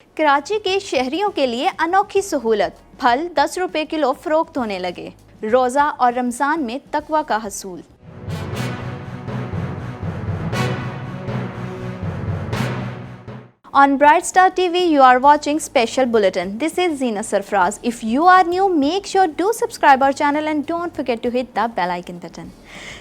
कराची के शहरियों के लिए अनोखी सहूलत, फल 10 रुपए किलो फरोख्त होने लगे। रोज़ा और रमज़ान में तकवा का हसूल। On Bright Star TV, you are watching special bulletin. This is Zina Sarfraz. If you are new, make sure to subscribe our channel and don't forget to hit the bell icon button.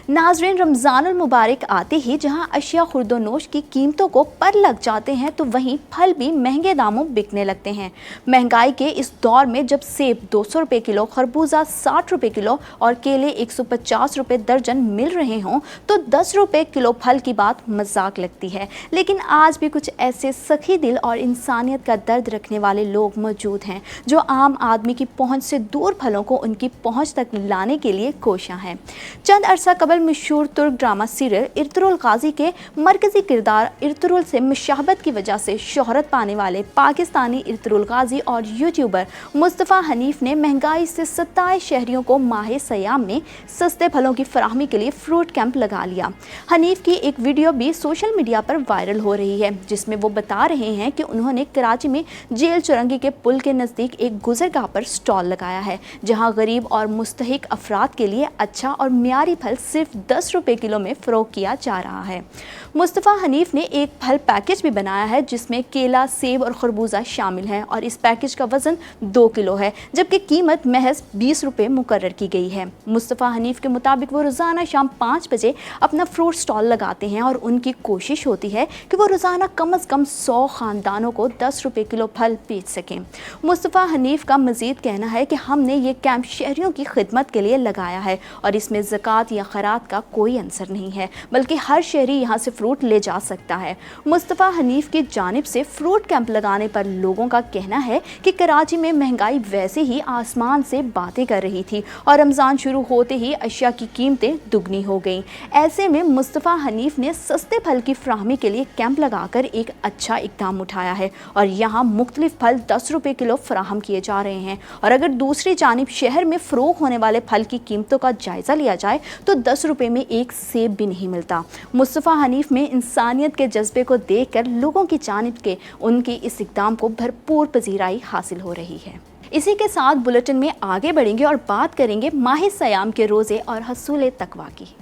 नाज़रीन, रमज़ानुल मुबारक आते ही जहां अशिया खुर्दो नोश की कीमतों को पर लग जाते हैं तो वहीं फल भी महंगे दामों बिकने लगते हैं। महंगाई के इस दौर में जब सेब 200 रुपये किलो, खरबूजा 60 रुपये किलो और केले 150 रुपये दर्जन मिल रहे हों तो 10 रुपये किलो फल की बात मजाक लगती है। लेकिन आज भी कुछ ऐसे सखी दिल और इंसानियत का दर्द रखने वाले लोग मौजूद हैं जो आम आदमी की पहुँच से दूर फलों को उनकी पहुँच तक लाने के लिए कोशां हैं। चंद अरसा कबल मशहूर तुर्क ड्रामा सीरियल इर्तुगरुल गाजी के मरकजी किरदार इर्तुगरुल से मुशाहबत की वजह से शोहरत पाने वाले पाकिस्तानी इर्तुगरुल गाजी और यूट्यूबर मुस्तफ़ा हनीफ ने महंगाई से सताए शहरियों को माह सयाम में सस्ते फलों की फराहमी के लिए फ्रूट कैंप लगा लिया। हनीफ की एक वीडियो भी सोशल मीडिया पर वायरल हो रही है जिसमें वो बता रहे हैं कि उन्होंने कराची में जेल चुरंगी के पुल के नज़दीक एक गुजरगाह पर स्टॉल लगाया है जहाँ गरीब और मुस्तहिक अफराद के लिए अच्छा और म्यारी फल सिर्फ 10 रुपये किलो में फ़रोख्त किया जा रहा है। मुस्तफ़ा हनीफ ने एक फल पैकेज भी बनाया है जिसमें केला, सेब और खरबूजा शामिल हैं और इस पैकेज का वज़न 2 किलो है जबकि कीमत महज 20 रुपये मुकर्रर की गई है। मुस्तफ़ा हनीफ के मुताबिक वो रोज़ाना शाम 5 बजे अपना फ्रूट स्टॉल लगाते हैं और उनकी कोशिश होती है कि वो रोज़ाना कम अज़ कम 100 ख़ानदानों को 10 रुपये किलो फल बेच सकें। मुस्तफ़ा हनीफ का मज़ीद कहना है कि हमने ये कैंप शहरियों की खिदमत के लिए लगाया है और इसमें ज़कात या खैरात का कोई अंसर नहीं है बल्कि हर शहरी यहाँ से फ्रूट ले जा सकता है। मुस्तफ़ा हनीफ की जानिब से फ्रूट कैंप लगाने पर लोगों का कहना है कि कराची में महंगाई वैसे ही आसमान से बातें कर रही थी और रमज़ान शुरू होते ही अशिया की कीमतें दुगनी हो गईं। ऐसे में मुस्तफ़ा हनीफ ने सस्ते फल की फराहमी के लिए कैंप लगाकर एक अच्छा इक़दाम उठाया है और यहाँ मुख्तलिफ फल 10 रुपये किलो फराहम किए जा रहे हैं। और अगर दूसरी जानिब शहर में फ़रोख्त होने वाले फल की कीमतों का जायज़ा लिया जाए तो 10 रुपये में एक सेब भी नहीं मिलता। मुस्तफ़ा हनीफ में इंसानियत के जज्बे को देखकर लोगों की जानिब के उनके इस इक़दाम को भरपूर पजीराई हासिल हो रही है। इसी के साथ बुलेटिन में आगे बढ़ेंगे और बात करेंगे माह सयाम के रोज़े और हसूल तकवा की।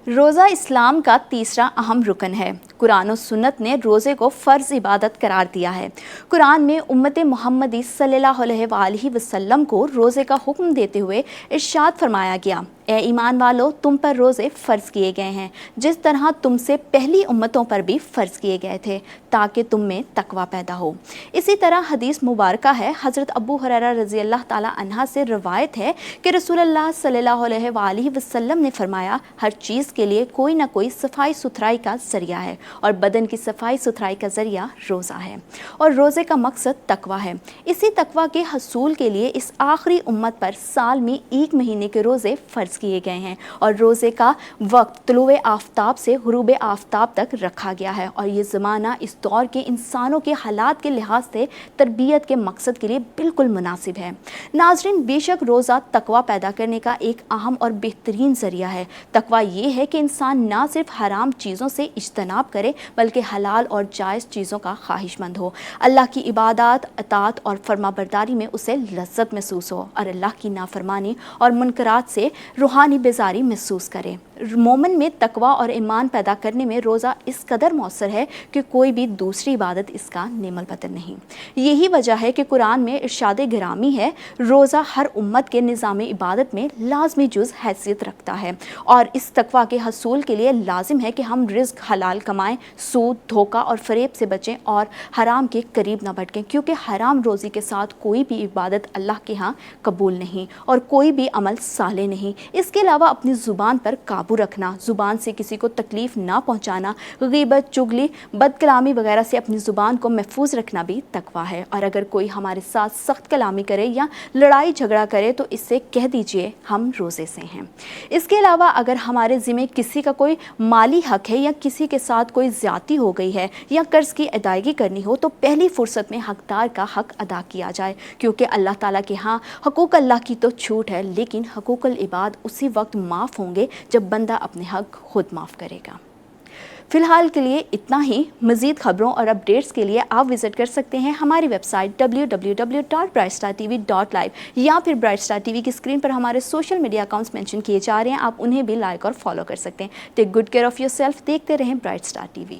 रोज़ा इस्लाम का तीसरा अहम रुकन है। कुरान और सुन्नत ने रोज़े को फ़र्ज़ इबादत करार दिया है। कुरान में उम्मत मोहम्मदी सल्लल्लाहु अलैहि वसल्लम को रोज़े का हुक्म देते हुए इरशाद फरमाया गया, ए ईमान वालो, तुम पर रोज़े फ़र्ज़ किए गए हैं जिस तरह तुमसे पहली उम्मतों पर भी फ़र्ज़ किए गए थे ताकि तुम में तकवा पैदा हो। इसी तरह हदीस मुबारका है, हज़रत अबू हुरैरा रज़ी अल्लाह ताला अन्हा से रवायत है कि रसूलुल्लाह सल्लल्लाहु अलैहि वसल्लम ने फरमाया, हर चीज़ के लिए कोई ना कोई सफाई सुथराई का ज़रिया है और बदन की सफाई सुथराई का ज़रिया रोज़ा है और रोज़े का मकसद तकवा है। इसी तकवा के हसूल के लिए इस आखिरी उम्मत पर साल में 1 महीने के रोज़े फ़र्ज़ किए गए हैं और रोज़े का वक्त तुलुए आफ्ताब से गुरूब आफ्ताब तक रखा गया है और ये ज़माना इस दौर के इंसानों के हालात के लिहाज से तरबियत के मकसद के लिए बिल्कुल मुनासिब है। नाज़रीन, बेशक रोज़ा तकवा पैदा करने का एक अहम और बेहतरीन ज़रिया है। तकवा ये है कि इंसान ना सिर्फ हराम चीज़ों से इज्तनाब करे बल्कि हलाल और जायज़ चीज़ों का ख्वाहिशमंद हो। अल्लाह की इबादत, अतात और फरमाबरदारी में उसे लज्जत महसूस हो और अल्लाह की नाफरमानी और मुनकरात से रूहानी बेजारी महसूस करे। मोमिन में तकवा और ईमान पैदा करने में रोज़ा इस कदर मौसर है कि कोई भी दूसरी इबादत इसका नेमल बदल नहीं। यही वजह है कि कुरान में इरशाद गिरामी है, रोज़ा हर उम्मत के निज़ाम इबादत में लाजमी जुज़ हैसियत रखता है और इस तकवा के हसूल के लिए लाजिम है कि हम रिज़्क हलाल कमाएं, सूद, धोखा और फ़रेब से बचें और हराम के करीब ना भटकें क्योंकि हराम रोज़ी के साथ कोई भी इबादत अल्लाह के यहाँ कबूल नहीं और कोई भी अमल साले नहीं। इसके अलावा अपनी ज़ुबान पर काबू रखना, ज़ुबान से किसी को तकलीफ़ ना पहुँचाना, ग़ीबत, चुगली, बदकलामी वगैरह से अपनी ज़ुबान को महफूज रखना भी तकवा है। और अगर कोई हमारे साथ सख्त कलामी करे या लड़ाई झगड़ा करे तो इससे कह दीजिए हम रोज़े से हैं। इसके अलावा अगर हमारे ज़िम्मे किसी का कोई माली हक़ है या किसी के साथ कोई ज़्यादती हो गई है या कर्ज़ की अदायगी करनी हो तो पहली फ़ुर्सत में हक़दार का हक़ अदा किया जाए क्योंकि अल्लाह ताला के यहाँ हकूक़ अल्लाह की तो छूट है लेकिन हकूक़ुल इबाद उसी वक्त माफ़ होंगे जब बंदा अपने हक़ खुद माफ़ करेगा। فی الحال کے لیے اتنا ہی. مزید خبروں اور اپڈیٹس کے لیے آپ وزٹ کر سکتے ہیں ہماری ویب سائٹ www.brightstartv.live یا پھر برائٹ اسٹار ٹی وی کی اسکرین پر ہمارے سوشل میڈیا اکاؤنٹس مینشن کیے جا رہے ہیں, آپ انہیں بھی لائک اور فالو کر سکتے ہیں. Take good care of your self. دیکھتے رہیں برائٹ اسٹار ٹی وی.